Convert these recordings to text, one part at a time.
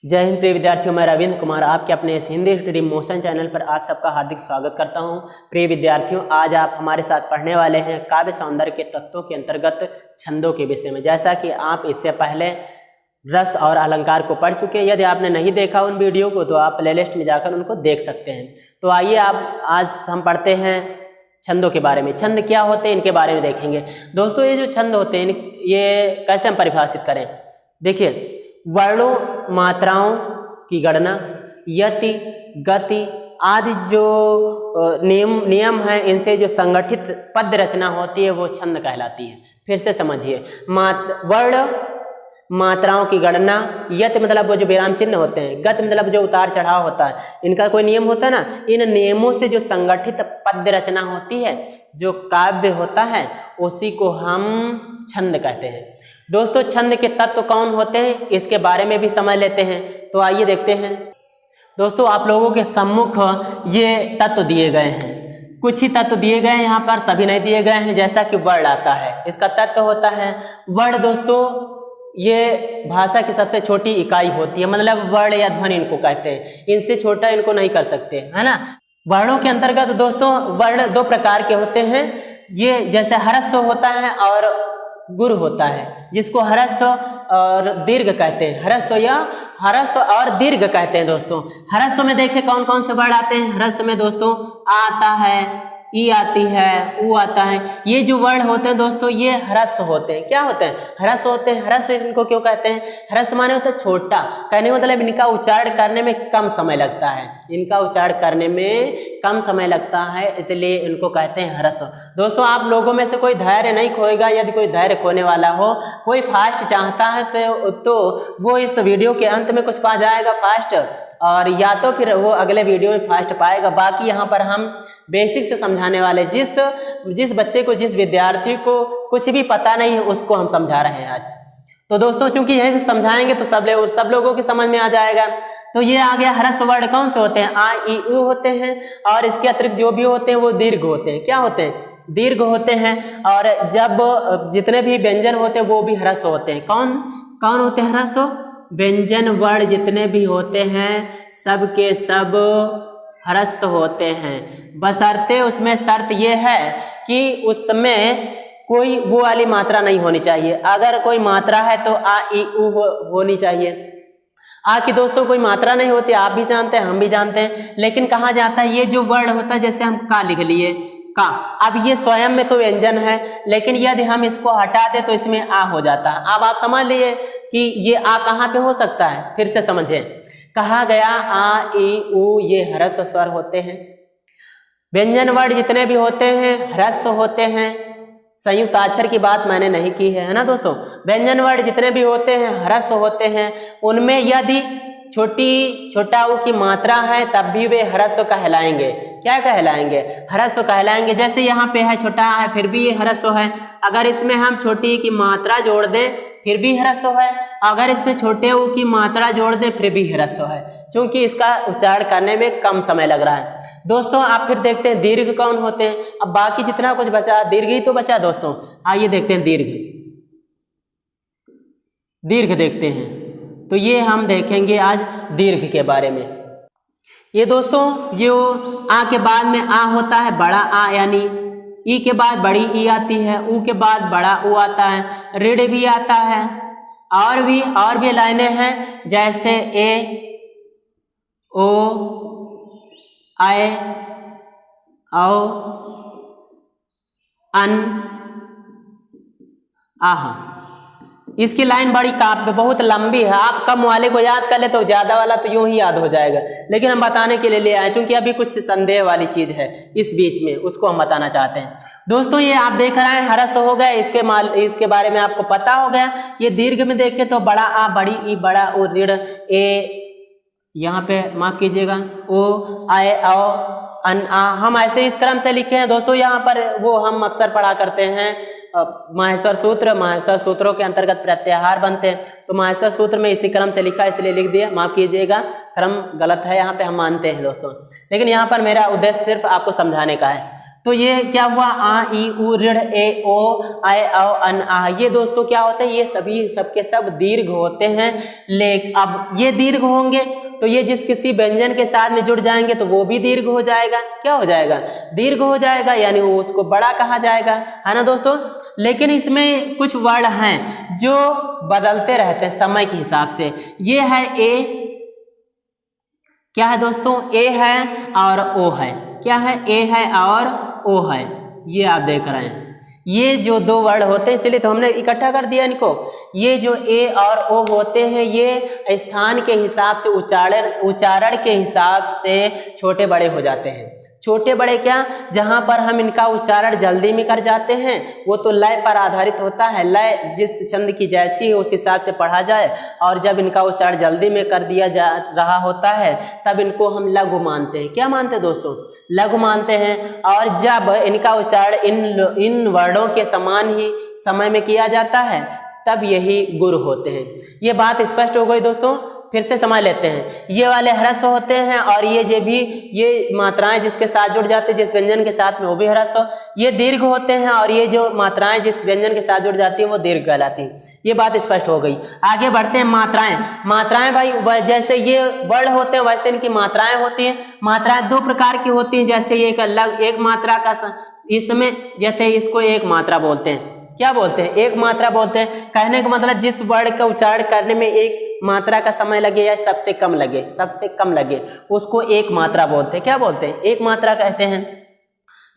जय हिंद प्रिय विद्यार्थियों, मैं रविंद्र कुमार आपके अपने इस हिंदी स्टडी मोशन चैनल पर आप सबका हार्दिक स्वागत करता हूं। प्रिय विद्यार्थियों, आज आप हमारे साथ पढ़ने वाले हैं काव्य सौंदर्य के तत्वों के अंतर्गत छंदों के विषय में। जैसा कि आप इससे पहले रस और अलंकार को पढ़ चुके हैं। यदि आपने नहीं देखा उन वीडियो को तो आप प्लेलिस्ट में जाकर उनको देख सकते हैं। तो आइए आज हम पढ़ते हैं छंदों के बारे में। छंद क्या होते हैं इनके बारे में देखेंगे। दोस्तों, ये जो छंद होते हैं ये कैसे हम परिभाषित करें। देखिए, वर्णों मात्राओं की गणना, यति गति आदि जो नियम है, इनसे जो संगठित पद्य रचना होती है वो छंद कहलाती है। फिर से समझिए, वर्ण मात्राओं की गणना, यत मतलब वो जो विराम चिन्ह होते हैं, गत मतलब जो उतार चढ़ाव होता है, इनका कोई नियम होता है ना। इन नियमों से जो संगठित पद्य रचना होती है, जो काव्य होता है, उसी को हम छंद कहते हैं। दोस्तों, छंद के तत्व कौन होते हैं इसके बारे में भी समझ लेते हैं। तो आइए देखते हैं। दोस्तों, आप लोगों के सम्मुख ये तत्व दिए गए हैं। कुछ ही तत्व दिए गए हैं, यहाँ पर सभी नहीं दिए गए हैं। जैसा कि वर्ण आता है, इसका तत्व होता है वर्ण। दोस्तों, ये भाषा की सबसे छोटी इकाई होती है, मतलब वर्ण या ध्वनि इनको कहते हैं। इनसे छोटा इनको नहीं कर सकते, है ना। वर्णों के अंतर्गत दोस्तों वर्ण दो प्रकार के होते हैं। ये जैसे ह्रस्व होता है और गुरु होता है, जिसको ह्रस्व और दीर्घ कहते हैं। ह्रस्व और दीर्घ कहते हैं। दोस्तों, ह्रस्व में देखें कौन कौन से वर्ण आते हैं। ह्रस्व में दोस्तों आ आता है, ई आती है, ऊ आता है। ये जो वर्ण होते हैं दोस्तों, ये ह्रस्व होते हैं। क्या होते हैं? ह्रस्व होते हैं। ह्रस्व इनको क्यों कहते हैं? ह्रस्व माने होता है छोटा। कहने मतलब इनका उच्चारण करने में कम समय लगता है। इनका उच्चारण करने में कम समय लगता है, इसलिए इनको कहते हैं ह्रस्व। दोस्तों, आप लोगों में से कोई धैर्य नहीं खोएगा। यदि कोई धैर्य खोने वाला हो, कोई फास्ट चाहता है तो वो इस वीडियो के अंत में कुछ पा जाएगा फास्ट, और या तो फिर वो अगले वीडियो में फास्ट पाएगा। बाकी यहाँ पर हम बेसिक से समझाने वाले, जिस बच्चे को, जिस विद्यार्थी को कुछ भी पता नहीं है, उसको हम समझा रहे हैं आज। तो दोस्तों, चूंकि यहीं से समझाएंगे तो सब लोगों की समझ में आ जाएगा। तो ये आ गया ह्रस्व वर्ण। कौन से होते हैं? आ ई उ होते हैं, और इसके अतिरिक्त जो भी होते हैं वो दीर्घ होते हैं। क्या होते हैं? दीर्घ होते हैं। और जब जितने भी व्यंजन होते हैं वो भी ह्रस्व होते हैं। कौन होते हैं ह्रस्व? व्यंजन वर्ण जितने भी होते हैं सब के सब ह्रस्व होते हैं, बशर्ते उसमें शर्त ये है कि उसमें कोई वो वाली मात्रा नहीं होनी चाहिए। अगर कोई मात्रा है तो आ ई उ होनी चाहिए। आ की दोस्तों कोई मात्रा नहीं होती, आप भी जानते हैं, हम भी जानते हैं। लेकिन कहा जाता है ये जो वर्ण होता है, जैसे हम का लिख लिए का, अब ये स्वयं में तो व्यंजन है, लेकिन यदि हम इसको हटा दे तो इसमें आ हो जाता है। अब आप समझ लिए कि ये आ कहाँ पे हो सकता है। फिर से समझें, कहा गया आ ई उ ये ह्रस्व स्वर होते हैं। व्यंजन वर्ण जितने भी होते हैं ह्रस्व होते हैं। संयुक्ताक्षर की बात मैंने नहीं की है ना दोस्तों। व्यंजन वर्ण जितने भी होते हैं ह्रस्व होते हैं। उनमें यदि छोटा उ की मात्रा है तब भी वे ह्रस्व कहलाएंगे। क्या कहलाएंगे? ह्रस्व कहलाएंगे। जैसे यहाँ पे है छोटा है, फिर भी ये ह्रस्व है। अगर इसमें हम छोटी की मात्रा जोड़ दें फिर भी ह्रस्व है। अगर इसमें छोटे उ की मात्रा जोड़ दें फिर भी ह्रस्व है, क्योंकि इसका उच्चारण करने में कम समय लग रहा है। दोस्तों, आप फिर देखते हैं दीर्घ कौन होते हैं। अब बाकी जितना कुछ बचा, दीर्घ ही तो बचा दोस्तों। आइए देखते हैं दीर्घ देखते हैं। तो ये हम देखेंगे आज दीर्घ के बारे में। ये दोस्तों जो आ के बाद में आ होता है, बड़ा आ, यानी ई के बाद बड़ी ई आती है, ऊ के बाद बड़ा ऊ आता है, ऋण भी आता है, और भी लाइनें हैं, जैसे ए ओ आए औ अन आह। इसकी लाइन बड़ी बहुत लंबी है। आप कम वाले को याद कर ले तो ज्यादा वाला तो यूं ही याद हो जाएगा, लेकिन हम बताने के लिए ले आए, क्योंकि अभी कुछ संदेह वाली चीज है इस बीच में, उसको हम बताना चाहते हैं। दोस्तों, ये आप देख रहे हैं ह्रस्व हो गए, इसके बारे में आपको पता हो गया। ये दीर्घ में देखें तो बड़ा आ, बड़ी ई, बड़ा ओ, ऋण ए, यहाँ पे माफ कीजिएगा, ओ आए औ अन आ। हम ऐसे इस क्रम से लिखे हैं दोस्तों। यहाँ पर वो हम अक्सर पढ़ा करते हैं माहेश्वर सूत्रों के अंतर्गत प्रत्याहार बनते हैं। तो माहेश्वर सूत्र में इसी क्रम से लिखा, इसलिए लिख दिया, माफ कीजिएगा, क्रम गलत है यहाँ पे, हम मानते हैं दोस्तों। लेकिन यहाँ पर मेरा उद्देश्य सिर्फ आपको समझाने का है। तो ये क्या हुआ, आ ई उ ऋण ए ओ आय औ अन आ, ये दोस्तों क्या होते हैं, ये सभी सबके सब दीर्घ होते हैं। अब ये दीर्घ होंगे तो ये जिस किसी व्यंजन के साथ में जुड़ जाएंगे तो वो भी दीर्घ हो जाएगा। क्या हो जाएगा, दीर्घ हो जाएगा, यानी वो उसको बड़ा कहा जाएगा, है ना दोस्तों। लेकिन इसमें कुछ वर्ण हैं जो बदलते रहते हैं समय के हिसाब से। ये है ए, क्या है दोस्तों, ए है और ओ है। क्या है, ए है और ओ है, ये आप देख रहे हैं। ये जो दो वर्ड होते हैं इसलिए तो हमने इकट्ठा कर दिया इनको। ये जो ए और ओ होते हैं ये स्थान के हिसाब से उच्चारण के हिसाब से छोटे बड़े हो जाते हैं। छोटे बड़े क्या, जहां पर हम इनका उच्चारण जल्दी में कर जाते हैं वो तो लय पर आधारित होता है, लय जिस छंद की जैसी है उस हिसाब से पढ़ा जाए, और जब इनका उच्चारण जल्दी में कर दिया जा रहा होता है तब इनको हम लघु मानते हैं। क्या मानते हैं दोस्तों, लघु मानते हैं। और जब इनका उच्चारण इन वर्णों के समान ही समय में किया जाता है तब यही गुरु होते हैं। ये बात स्पष्ट हो गई दोस्तों, फिर से समझ लेते हैं। ये वाले ह्रस्व होते हैं और ये मात्राएं जिसके साथ जुड़ जाती है जिस व्यंजन के साथ में वो भी ह्रस्व। ये दीर्घ होते हैं और ये जो मात्राएं जिस व्यंजन के साथ जुड़ जाती हैं वो दीर्घ कहलाती हैं। ये बात स्पष्ट हो गई। आगे बढ़ते हैं। मात्राएं भाई जैसे ये वर्ण होते हैं वैसे इनकी मात्राएं होती हैं। मात्राएं दो प्रकार की होती हैं, जैसे एक मात्रा का इसमें जैसे इसको एक मात्रा बोलते हैं। क्या बोलते हैं, एक मात्रा बोलते हैं। कहने का मतलब जिस वर्ड का उच्चारण करने में एक मात्रा का समय लगे या सबसे कम लगे उसको एक मात्रा बोलते हैं। क्या बोलते हैं, एक मात्रा कहते हैं।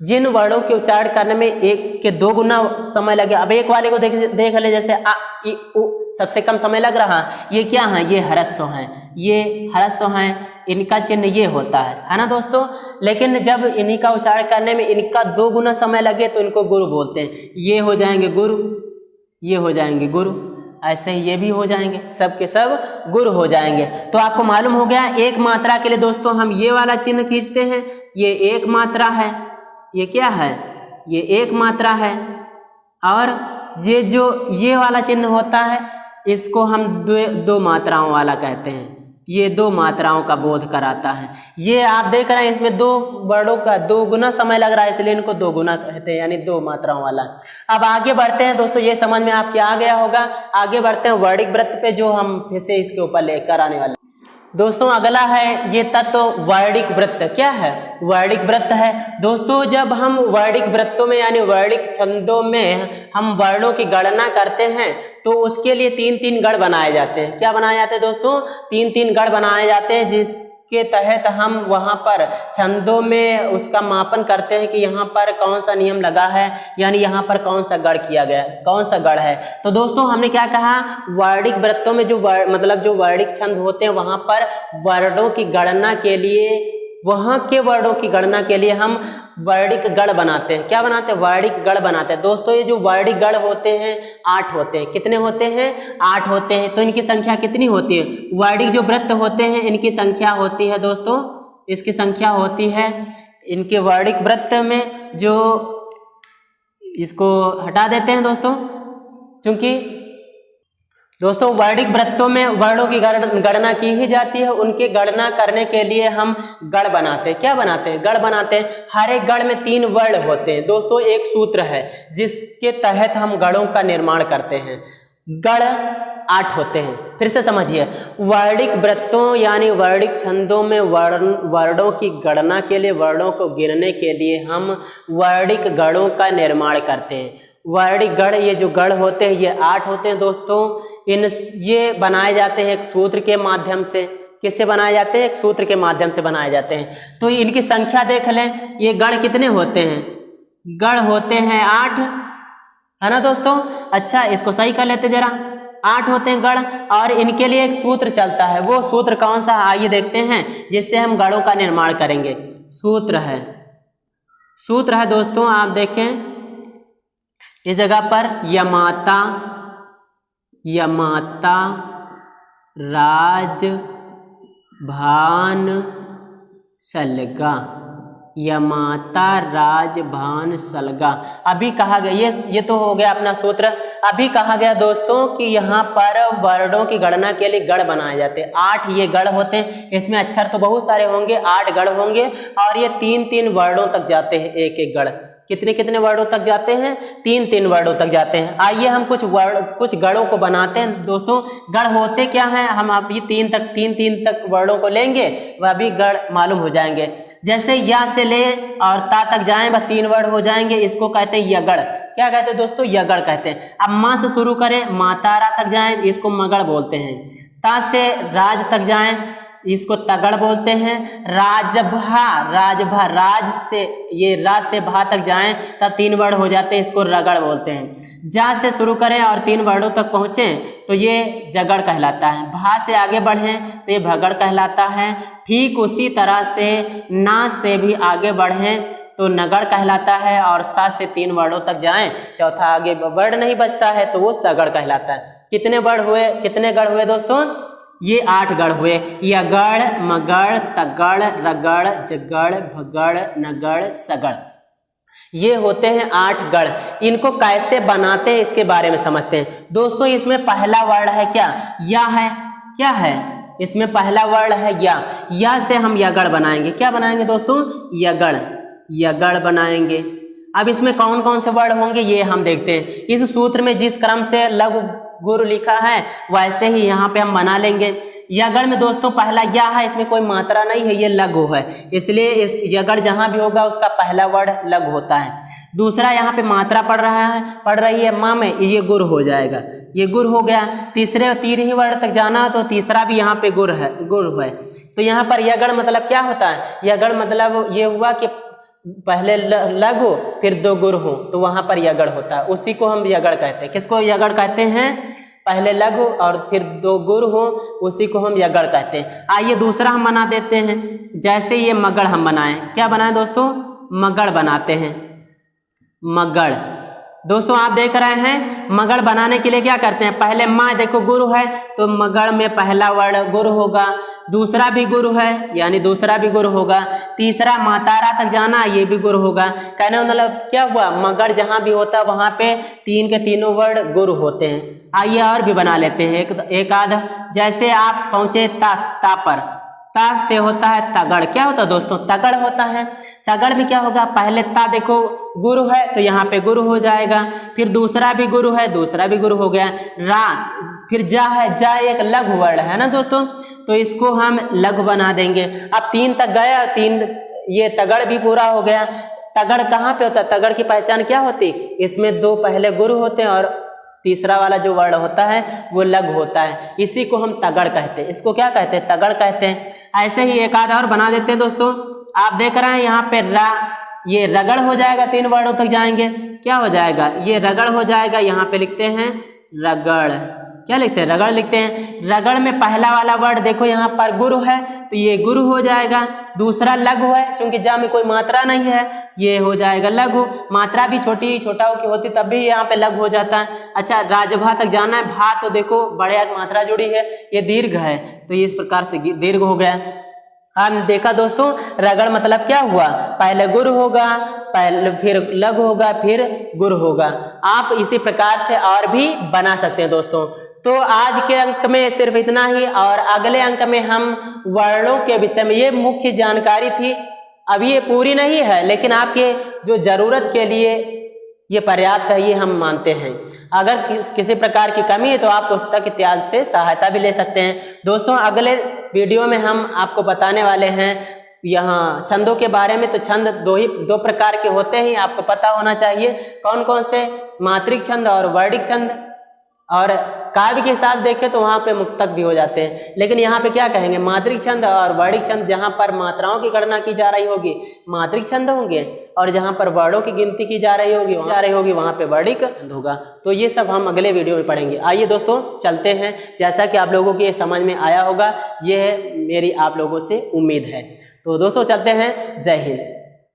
जिन वर्णों के उच्चारण करने में एक के 2 गुना समय लगे। अब एक वाले को देख ले, जैसे आ ई उ सबसे कम समय लग रहा, ये क्या है, ये ह्रस्व हैं, इनका चिन्ह ये होता है ना दोस्तों। लेकिन जब इन्हीं का उच्चारण करने में इनका 2 गुना समय लगे तो इनको गुरु बोलते हैं। ये हो जाएंगे गुरु, ये हो जाएंगे गुरु, ऐसे ही ये भी हो जाएंगे, सब के सब गुरु हो जाएंगे। तो आपको मालूम हो गया एक मात्रा के लिए दोस्तों हम ये वाला चिन्ह खींचते हैं। ये एक मात्रा है, ये क्या है, ये एक मात्रा है। और ये जो ये वाला चिन्ह होता है इसको हम दो मात्राओं वाला कहते हैं। ये 2 मात्राओं का बोध कराता है। ये आप देख रहे हैं इसमें 2 वर्डों का 2 गुना समय लग रहा है इसलिए इनको 2 गुना कहते हैं, यानी 2 मात्राओं वाला। अब आगे बढ़ते हैं दोस्तों, ये समझ में आपके आ गया होगा। आगे बढ़ते हैं वर्णिक वृत्त पे, जो हम फिर से इसके ऊपर लेकर आने वाले दोस्तों। अगला है ये तत्व वर्णिक वृत्त। क्या है, वर्णिक वृत्त है दोस्तों। जब हम वर्णिक वृत्तों में यानी वर्णिक छंदों में हम वर्णों की गणना करते हैं तो उसके लिए 3-3 गण बनाए जाते हैं। क्या बनाए जाते हैं दोस्तों, 3-3 गण बनाए जाते हैं, जिसके तहत हम वहां पर छंदों में उसका मापन करते हैं कि यहाँ पर कौन सा नियम लगा है, यानी यहाँ पर कौन सा गढ़ किया गया, कौन सा गढ़ है। तो दोस्तों हमने क्या कहा, वर्णिक वृत्तों में जो वर्णिक छंद होते हैं वहां पर वर्णों की गणना के लिए, वहां के वर्णों की गणना के लिए हम वर्णिक गण बनाते हैं। क्या बनाते हैं, वर्णिक गण बनाते हैं दोस्तों। ये जो वर्णिक गण होते हैं 8 होते हैं। कितने होते हैं, 8 होते हैं। तो इनकी संख्या कितनी होती है, वर्णिक जो वृत्त होते हैं इनकी संख्या होती है दोस्तों, इसकी संख्या होती है इनके वर्णिक वृत्त में, जो इसको हटा देते हैं दोस्तों, क्योंकि दोस्तों वर्णिक वृत्तों में वर्णों की गणना की ही जाती है। उनकी गणना करने के लिए हम गण बनाते हैं। क्या बनाते हैं, गण बनाते हैं। हर एक गण में 3 वर्ण होते हैं दोस्तों। एक सूत्र है जिसके तहत हम गणों का निर्माण करते हैं। गण 8 होते हैं। फिर से समझिए, वर्णिक वृत्तों यानी वर्णिक छंदों में वर्णों की गणना के लिए, वर्णों को गिनने के लिए हम वर्णिक गणों का निर्माण करते हैं। वर्णिक गण, ये जो गण होते हैं ये 8 होते हैं दोस्तों। ये बनाए जाते हैं एक सूत्र के माध्यम से। किससे बनाए जाते हैं, एक सूत्र के माध्यम से बनाए जाते हैं। तो इनकी संख्या देख लें, ये गण कितने होते हैं, गण होते हैं 8, है ना दोस्तों। अच्छा इसको सही कर लेते जरा, 8 होते हैं गण, और इनके लिए एक सूत्र चलता है। वो सूत्र कौन सा, आइए देखते हैं, जिससे हम गणों का निर्माण करेंगे। सूत्र है दोस्तों, आप देखें इस जगह पर यमाता राज भान सलगा, यमाता राज भान सलगा। अभी कहा गया ये तो हो गया अपना सूत्र। अभी कहा गया दोस्तों कि यहाँ पर वर्णों की गणना के लिए गढ़ बनाए जाते हैं। 8 ये गढ़ होते हैं, इसमें अक्षर तो बहुत सारे होंगे, 8 गढ़ होंगे और ये 3-3 वर्णों तक जाते हैं। एक एक गढ़ कितने वर्णों तक जाते हैं? 3-3 वर्णों तक जाते हैं। आइए हम कुछ गढ़ों को बनाते हैं दोस्तों। गढ़ होते क्या हैं हम अभी 3 तक वर्णों को लेंगे, वह भी गढ़ मालूम हो जाएंगे। जैसे या से ले और ता तक जाएं वह 3 वर्ण हो जाएंगे, इसको कहते हैं यगड़। क्या कहते हैं दोस्तों? यगड़ कहते हैं। अब माँ से शुरू करें, मातारा तक जाएं, इसको मगड़ बोलते हैं। ता से राज तक जाएं, इसको तगड़ बोलते हैं। राजभा राज से ये राज से भा तक जाएं तब 3 वर्ण हो जाते हैं, इसको रगड़ बोलते हैं। जा से शुरू करें और 3 वर्णों तक पहुँचें तो ये जगड़ कहलाता है। भा से आगे बढ़ें तो ये भगड़ कहलाता है। ठीक उसी तरह से ना से भी आगे बढ़ें तो नगड़ कहलाता है। और सा से 3 वर्णों तक जाएं, चौथा आगे वर्ण नहीं बचता है तो वो सगड़ कहलाता है। कितने गढ़ हुए दोस्तों? ये 8 गढ़ हुए। यगड़, मगड़, तगड़, रगड़, जगड़, भगड़, नगड़, सगड़, ये होते हैं 8 गढ़। इनको कैसे बनाते हैं इसके बारे में समझते हैं दोस्तों। इसमें पहला वर्ण है क्या? या है। क्या है? इसमें पहला वर्ण है या से हम यगड़ बनाएंगे। क्या बनाएंगे दोस्तों? यगड़ बनाएंगे। अब इसमें कौन कौन से वर्ण होंगे ये हम देखते हैं। इस सूत्र में जिस क्रम से लघु गुरु लिखा है वैसे ही यहाँ पे हम बना लेंगे। यगड़ में दोस्तों पहला या है, इसमें कोई मात्रा नहीं है, ये लघु है, इसलिए इस यगड़ जहाँ भी होगा उसका पहला वर्ण लघु होता है। दूसरा यहाँ पे मात्रा पड़ रही है माँ में, ये गुरु हो जाएगा, ये गुरु हो गया। तीसरे 3 ही वर्ण तक जाना तो तीसरा भी यहाँ पे गुरु है। तो यहाँ पर यगड़ मतलब क्या होता है? यगड़ मतलब ये हुआ कि पहले लघु फिर 2 गुरु हो तो वहां पर यगड़ होता है, उसी को हम यगड़ कहते हैं। किसको यगड़ कहते हैं? पहले लघु और फिर 2 गुरु हो, उसी को हम यगड़ कहते हैं। आइए दूसरा हम बना देते हैं। जैसे ये मगड़ हम बनाएं, क्या बनाएं दोस्तों? मगड़ बनाते हैं। मगड़ दोस्तों आप देख रहे हैं, मगड़ बनाने के लिए क्या करते हैं? पहले माँ देखो गुरु है तो मगड़ में पहला वर्ण गुरु होगा, दूसरा भी गुरु है यानी दूसरा भी गुरु होगा, तीसरा मातारा तक जाना ये भी गुरु होगा। कहने मतलब क्या हुआ? मगड़ जहाँ भी होता है वहाँ पे 3 के तीनों वर्ण गुरु होते हैं। आइए और भी बना लेते हैं एक आध। जैसे आप पहुँचे ता पर, ता से होता है तगड़। क्या होता है दोस्तों? तगड़ होता है। तगड़ में क्या होगा? पहले ता देखो गुरु है तो यहाँ पे गुरु हो जाएगा, फिर दूसरा भी गुरु है, दूसरा भी गुरु हो गया। रा फिर जा है, जा एक लघु वर्ण है ना दोस्तों, तो इसको हम लघु बना देंगे। अब 3 तक गए और 3 ये तगड़ भी पूरा हो गया। तगड़ कहाँ पे होता है? तगड़ की पहचान क्या होती? इसमें 2 पहले गुरु होते हैं और तीसरा वाला जो वर्ण होता है वो लघु होता है, इसी को हम तगड़ कहते हैं। इसको क्या कहते हैं? तगड़ कहते हैं। ऐसे ही एक आधा और बना देते हैं दोस्तों। आप देख रहे हैं यहाँ पे ये रगड़ हो जाएगा, 3 वर्णों तक जाएंगे, क्या हो जाएगा? ये रगड़ हो जाएगा। यहाँ पे लिखते हैं रगड़। क्या लिखते हैं? रगड़ लिखते हैं। रगड़ में पहला वाला वर्ण देखो यहाँ पर गुरु है तो ये गुरु हो जाएगा। दूसरा लघु है, क्योंकि जा में कोई मात्रा नहीं है, ये हो जाएगा लघु। मात्रा भी छोटाओं की होती तब भी यहाँ पे लघु हो जाता है। अच्छा, राजभा तक जाना है। भा तो देखो बड़े मात्रा जुड़ी है, ये दीर्घ है तो इस प्रकार से दीर्घ हो गया। हम देखा दोस्तों, रगड़ मतलब क्या हुआ? पहले गुरु होगा, पहले फिर लघु होगा, फिर गुरु होगा। आप इसी प्रकार से और भी बना सकते हैं दोस्तों। तो आज के अंक में सिर्फ इतना ही, और अगले अंक में हम वर्णों के विषय में, ये मुख्य जानकारी थी। अब ये पूरी नहीं है लेकिन आपके जो जरूरत के लिए ये पर्याप्त है, ये हम मानते हैं। अगर किसी प्रकार की कमी है तो आप पुस्तक इत्यादि से सहायता भी ले सकते हैं। दोस्तों अगले वीडियो में हम आपको बताने वाले हैं यहाँ छंदों के बारे में। तो छंद 2 प्रकार के होते हैं, आपको पता होना चाहिए कौन कौन से? मात्रिक छंद और वर्णिक छंद। और काव्य के हिसाब देखें तो वहाँ पे मुक्तक भी हो जाते हैं, लेकिन यहाँ पे क्या कहेंगे? मात्रिक छंद और वर्णिक छंद। जहाँ पर मात्राओं की गणना की जा रही होगी मात्रिक छंद होंगे, और जहाँ पर वर्णों की गिनती की जा रही होगी वहाँ पे वर्णिक छंद होगा। तो ये सब हम अगले वीडियो में पढ़ेंगे। आइए दोस्तों चलते हैं। जैसा कि आप लोगों को ये समझ में आया होगा, ये मेरी आप लोगों से उम्मीद है। तो दोस्तों चलते हैं। जय हिंद।